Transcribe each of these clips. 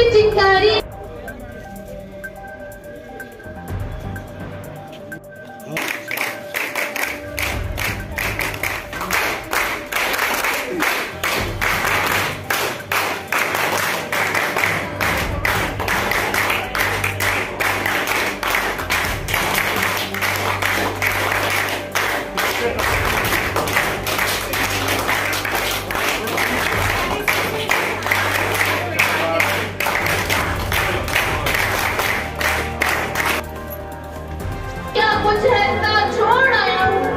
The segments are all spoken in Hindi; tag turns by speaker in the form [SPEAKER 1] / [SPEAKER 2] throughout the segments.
[SPEAKER 1] की चिंगारी। कुछ रहता छोड़ आया हूँ,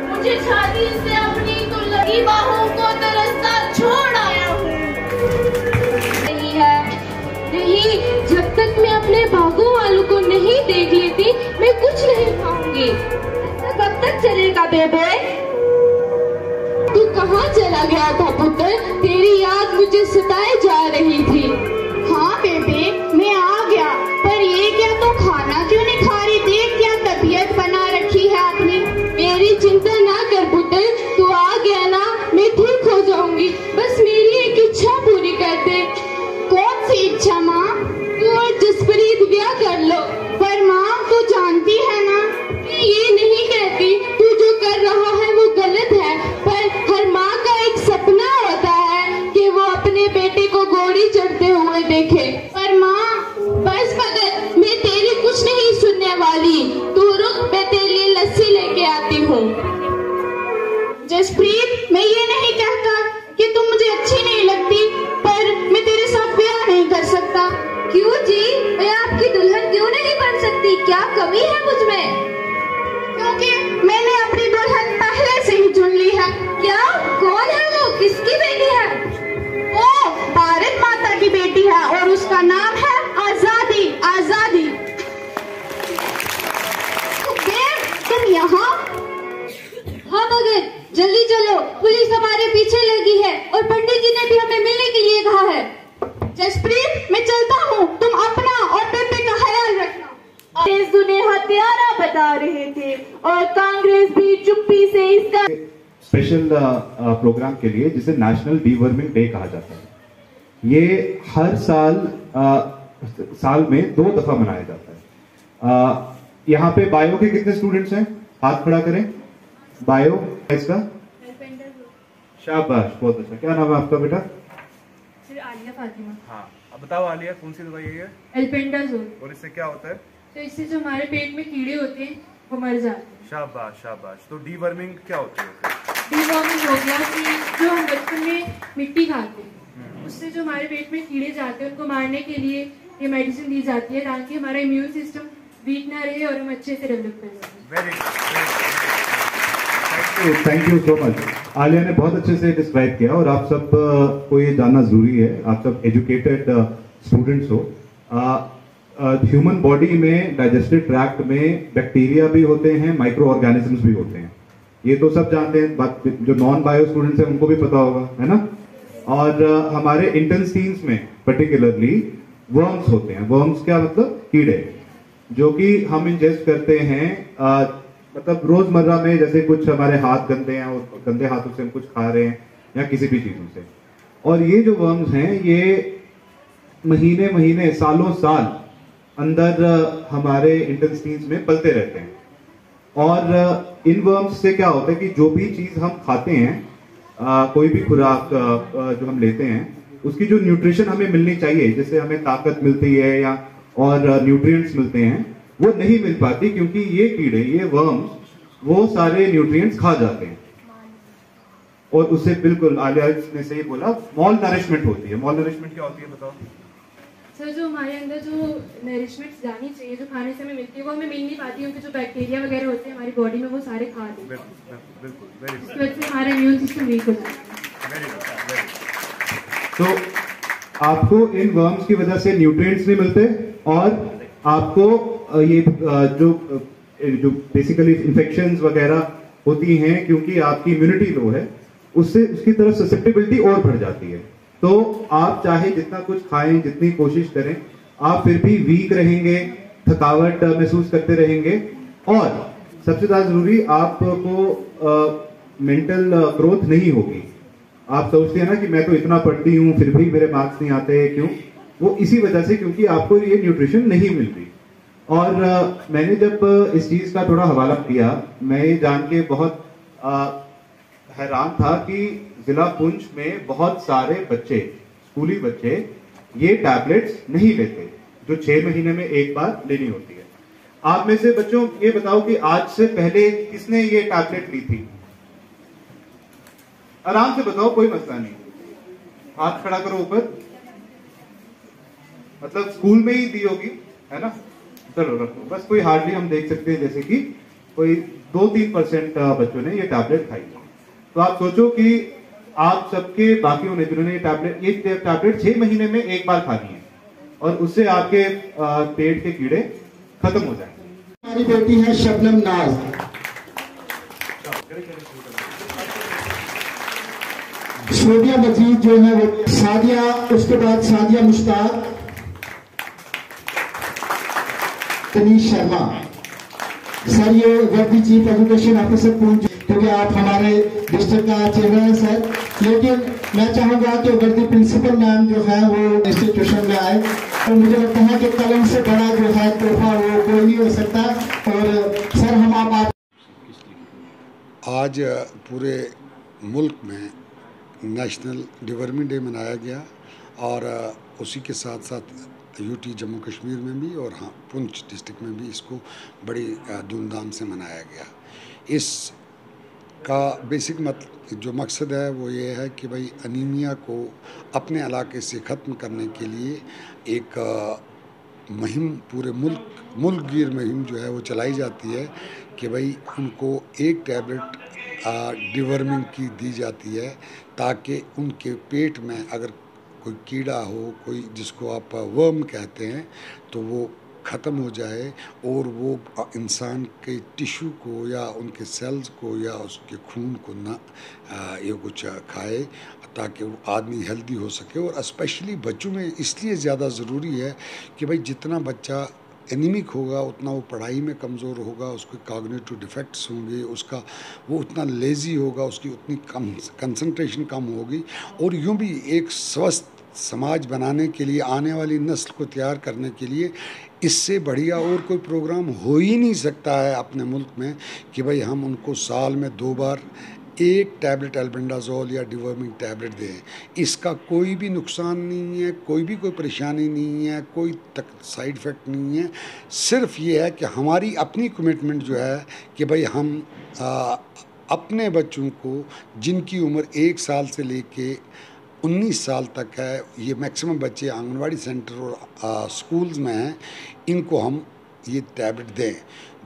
[SPEAKER 1] मुझे छाती से अपनी तो लगी बाहों को तरसता छोड़ आया हूँ। नहीं है, नहीं, जब तक मैं अपने बागों वालों को नहीं देख लेती मैं कुछ नहीं खाऊंगी। कब तक चलेगा बेबे? तू कहाँ चला गया था पुत्र? तेरी याद मुझे सताए जा रही थी।
[SPEAKER 2] हाँ बेबे, मैं आ गया, पर ये क्या तो खाना क्यों नहीं खा रही? देख क्या तबीयत बना रखी है अपनी।
[SPEAKER 1] मेरी चिंता ना कर पुत्र, तू आ गया ना, मैं ठीक हो जाऊंगी। बस मेरी एक इच्छा पूरी कर दे।
[SPEAKER 2] कौन सी इच्छा माँ?
[SPEAKER 1] तू और जसप्रीत ब्याह कर लो।
[SPEAKER 2] पर माँ, तू जानती है ना
[SPEAKER 1] मैं ये नहीं कहती तू जो कर रहा है वो गलत है, पर हर माँ का एक सपना होता है कि वो अपने बेटे को घोड़ी चढ़ते हुए देखे।
[SPEAKER 2] पर माँ,
[SPEAKER 1] बस भगत, मैं तेरी कुछ नहीं सुनने वाली। तू रुक, मैं तेरे लिए लस्सी लेके आती हूँ।
[SPEAKER 2] जसप्रीत, मैं ये नहीं कहता कि तुम मुझे अच्छी नहीं लगती, पर मैं तेरे साथ ब्याह नहीं कर सकता।
[SPEAKER 1] क्यों जी? मैं आपकी दुल्हन क्यों नहीं बन सकती? क्या कमी है मुझ में?
[SPEAKER 2] क्योंकि मैंने अपनी दुल्हन पहले से ही चुन ली है।
[SPEAKER 1] क्या? कौन है वो? किसकी बेटी है?
[SPEAKER 2] वो भारत माता की बेटी है और उसका नाम है आजादी। आजादी। तुम यहाँ?
[SPEAKER 1] हाँ भगत, जल्दी चलो, पुलिस हमारे पीछे लगी है और पंडित जी ने भी हमें मिलने के लिए कहा है।
[SPEAKER 2] जसप्रीत, मैं चलता हूँ, तुम अपना और पेपे का ख्याल रखना।
[SPEAKER 1] सुने हत्यारा बता रहे थे और कांग्रेस भी चुप्पी से इसका
[SPEAKER 3] स्पेशल प्रोग्राम के लिए जिसे नेशनल डीवर्मिंग डे कहा जाता है। ये हर साल में 2 दफा मनाया जाता है। यहाँ पे बायो के कितने स्टूडेंट्स हैं? हाथ खड़ा करें। बायो इसका? शाबाश, बहुत अच्छा। क्या नाम है आपका बेटा?
[SPEAKER 4] आलिया फातिमा।
[SPEAKER 5] हाँ, अब बताओ आलिया, कौन सी दवाई है?
[SPEAKER 4] एल्पेंडाजोल।
[SPEAKER 5] और इससे क्या होता है?
[SPEAKER 4] तो इससे जो हमारे पेट में कीड़े होते हैं वो मर जाते हैं।
[SPEAKER 5] शाबाश शाबाश। तो डीवर्मिंग क्या होती है?
[SPEAKER 4] डीवर्मिंग हो गया कि जो हम बचपन में मिट्टी खाते हैं उससे जो हमारे पेट में कीड़े जाते हैं उनको मारने के लिए ये मेडिसिन दी जाती है ताकि हमारा इम्यून सिस्टम वीक ना रहे और हम अच्छे से डेवलप कर सकें।
[SPEAKER 5] Very
[SPEAKER 3] thank you so much. Alia ने बहुत अच्छे से डिस्क्राइब किया और आप सब को ये जानना जरूरी है, आप सब एजुकेटेड स्टूडेंट्स हो। ह्यूमन बॉडी में डाइजेस्टिव ट्रैक्ट में बैक्टीरिया भी होते हैं, माइक्रो ऑर्गेनिजम्स भी होते हैं। ये तो सब जानते हैं, जो नॉन बायो स्टूडेंट्स हैं उनको भी पता होगा, है ना। और हमारे इंटेस्टाइन्स में पर्टिकुलरली वर्म्स होते हैं। वर्म्स क्या मतलब? कीड़े, जो कि हम इंजेस्ट करते हैं मतलब रोजमर्रा में। जैसे कुछ हमारे हाथ गंदे हैं और गंदे हाथों से हम कुछ खा रहे हैं या किसी भी चीजों से, और ये जो वर्म्स हैं ये महीने महीने सालों साल अंदर हमारे इंटेस्टाइन्स में पलते रहते हैं। और इन वर्म्स से क्या होता है कि जो भी चीज हम खाते हैं, कोई भी खुराक जो हम लेते हैं, उसकी जो न्यूट्रिशन हमें मिलनी चाहिए, जिससे हमें ताकत मिलती है या और न्यूट्रिएंट्स मिलते हैं, वो नहीं मिल पाती, क्योंकि ये कीड़े, ये वर्म्स, वो सारे न्यूट्रिएंट्स खा जाते हैं। और उससे बिल्कुल आलिया ने सही बोला, मॉल नरिशमेंट होती है। मॉल नरिशमेंट क्या होती है बताओ?
[SPEAKER 4] सर, जो हमारे अंदर जो नरिशमेंट्स जानी चाहिए, जो खाने से हमें मिलती है, वो हमें मिल नहीं पाती, क्योंकि जो बैक्टीरिया वगैरह होते हैं हमारी बॉडी में वो सारे खा लेते हैं।
[SPEAKER 5] बिल्कुल, वेरी
[SPEAKER 4] इसकी वजह से हमारा इम्यून सिस्टम वीक हो जाता है।
[SPEAKER 3] तो आपको इन वर्म्स की वजह से न्यूट्रिएंट्स नहीं मिलते, और आपको ये जो बेसिकली इन्फेक्शंस वगैरह होती हैं, क्योंकि आपकी इम्यूनिटी लो है, उससे उसकी तरफ ससेप्टेबिलिटी और बढ़ जाती है। तो आप चाहे जितना कुछ खाएं, जितनी कोशिश करें, आप फिर भी वीक रहेंगे, थकावट महसूस करते रहेंगे। और सबसे ज्यादा जरूरी, आपको मेंटल ग्रोथ नहीं होगी। आप सोचते हैं ना कि मैं तो इतना पढ़ती हूं फिर भी मेरे मार्क्स नहीं आते, क्यों? वो इसी वजह से, क्योंकि आपको ये न्यूट्रिशन नहीं मिल रही। और मैंने जब इस चीज का थोड़ा हवाला किया, मैं ये जान के बहुत हैरान था कि जिला पुंछ में बहुत सारे बच्चे, स्कूली बच्चे, ये टैबलेट्स नहीं लेते जो 6 महीने में एक बार लेनी होती है। आप में से बच्चों ये बताओ कि आज से पहले किसने ये टैबलेट ली थी? आराम से बताओ, कोई मसला नहीं। हाथ खड़ा करो ऊपर। मतलब स्कूल में ही दी होगी, है ना? चलो रखो, बस कोई हार्डली हम देख सकते हैं जैसे कि कोई 2-3% बच्चों ने ये टैबलेट खाई। तो आप सोचो कि आप सबके बाकियों ने, जिन्होंने ये टैबलेट 6 महीने में एक बार खानी है और उससे आपके पेट के कीड़े खत्म हो जाएंगे।
[SPEAKER 6] हमारी बेटी है शबनम नाज, सोनिया मजीद जो है वो, सादिया, उसके बाद सादिया मुश्ताक, तनीश शर्मा। सर ये वर्दी चीफ एजुकेशन ऑफिसर पुंछ, क्योंकि आप हमारे डिस्ट्रिक्ट का चेहरा है सर, लेकिन मैं चाहूंगा कि वर्दी प्रिंसिपल मैम जो है वो इंस्टीट्यूशन में आए। तो मुझे लगता है कि कलम से बड़ा जो है तोहफा वो कोई नहीं हो सकता। और सर हम आप
[SPEAKER 7] आज पूरे मुल्क में नेशनल डिवर्मिंग डे मनाया गया और उसी के साथ साथ यूटी जम्मू कश्मीर में भी और हाँ पुंछ डिस्ट्रिक्ट में भी इसको बड़ी धूमधाम से मनाया गया। इसका बेसिक जो मकसद है वो ये है कि भाई अनीमिया को अपने इलाके से ख़त्म करने के लिए एक मुहिम पूरे मुल्क गिर मुहिम जो है वो चलाई जाती है कि भाई उनको एक टैबलेट डिवर्मिंग की दी जाती है ताकि उनके पेट में अगर कोई कीड़ा हो, कोई जिसको आप वर्म कहते हैं, तो वो ख़त्म हो जाए और वो इंसान के टिश्यू को या उनके सेल्स को या उसके खून को ना ये कुछ खाए ताकि वो आदमी हेल्दी हो सके। और स्पेशली बच्चों में इसलिए ज़्यादा ज़रूरी है कि भाई जितना बच्चा एनीमिक होगा उतना वो पढ़ाई में कमज़ोर होगा, उसके कॉग्निटिव डिफेक्ट्स होंगे, उसका वो उतना लेज़ी होगा, उसकी उतनी कम कंसंट्रेशन कम होगी। और यूँ भी एक स्वस्थ समाज बनाने के लिए, आने वाली नस्ल को तैयार करने के लिए इससे बढ़िया और कोई प्रोग्राम हो ही नहीं सकता है अपने मुल्क में कि भाई हम उनको साल में 2 बार एक टैबलेट एल्बेंडाजोल या डिवर्मिंग टैबलेट दें। इसका कोई भी नुकसान नहीं है, कोई परेशानी नहीं है, कोई साइड इफ़ेक्ट नहीं है। सिर्फ ये है कि हमारी अपनी कमिटमेंट जो है कि भाई हम अपने बच्चों को जिनकी उम्र 1 साल से लेके 19 साल तक है, ये मैक्सिमम बच्चे आंगनवाड़ी सेंटर और स्कूल्स में हैं, इनको हम ये टैबलेट दें।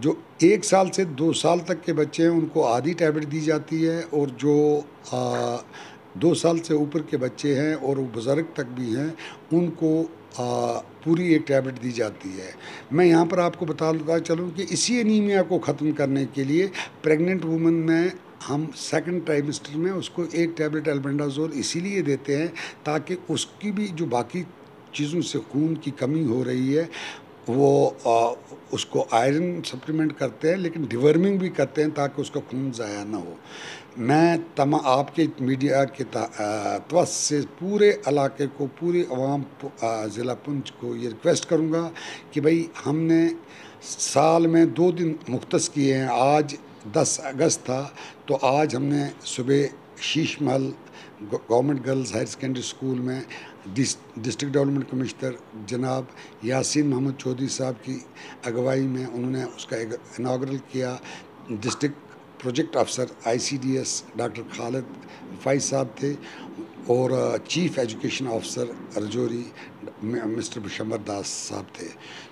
[SPEAKER 7] जो 1 साल से 2 साल तक के बच्चे हैं उनको आधी टैबलेट दी जाती है और जो 2 साल से ऊपर के बच्चे हैं और वो बुज़ुर्ग तक भी हैं उनको पूरी एक टैबलेट दी जाती है। मैं यहाँ पर आपको बता चलूँ कि इसी एनीमिया को ख़त्म करने के लिए प्रेग्नेंट वुमन में हम 2nd ट्राइमेस्टर में उसको एक टैबलेट एल्बेंडाजोल इसीलिए देते हैं ताकि उसकी भी जो बाकी चीज़ों से खून की कमी हो रही है वो उसको आयरन सप्लीमेंट करते हैं, लेकिन डिवर्मिंग भी करते हैं ताकि उसका खून ज़ाया ना हो। मैं आपके मीडिया के तवस से पूरे इलाके को, पूरी आवाम ज़िला पुंछ को ये रिक्वेस्ट करूँगा कि भाई हमने साल में 2 दिन मुख्तस किए हैं। आज 10 अगस्त था तो आज हमने सुबह Sheesh Mahal government girls higher secondary school में डिस्ट्रिक्ट डेवलपमेंट कमिश्नर जनाब यासीन मोहम्मद चौधरी साहब की अगुवाई में उन्होंने उसका इनाग्रल किया। डिस्ट्रिक्ट प्रोजेक्ट अफसर ICDS डॉक्टर खालिद फैज़ साहब थे और chief education officer Rajouri mister Bishambar Das साहब थे।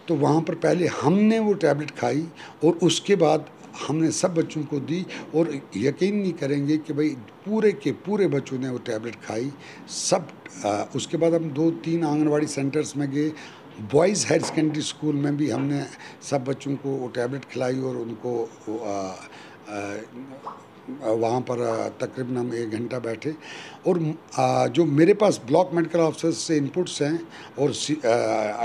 [SPEAKER 7] तो वहाँ पर पहले हमने वो टैबलेट खाई और उसके बाद हमने सब बच्चों को दी और यकीन नहीं करेंगे कि भाई पूरे के पूरे बच्चों ने वो टैबलेट खाई सब। उसके बाद हम 2-3 आंगनवाड़ी सेंटर्स में गए, बॉयज़ हायर सेकेंडरी स्कूल में भी हमने सब बच्चों को वो टैबलेट खिलाई और उनको वहाँ पर तकरीबन हम 1 घंटा बैठे। और जो मेरे पास ब्लॉक मेडिकल ऑफिसर से इनपुट्स हैं और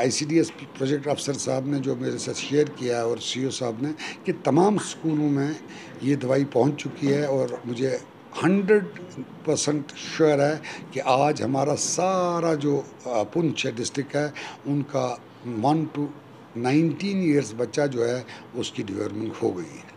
[SPEAKER 7] ICDS प्रोजेक्ट अफसर साहब ने जो मेरे साथ शेयर किया है और CO साहब ने कि तमाम स्कूलों में ये दवाई पहुँच चुकी है और मुझे 100% श्योर है कि आज हमारा सारा जो पुंछ डिस्ट्रिक्ट है उनका 1 to 19 ईयर्स बच्चा जो है उसकी डेवलपमेंट हो गई है।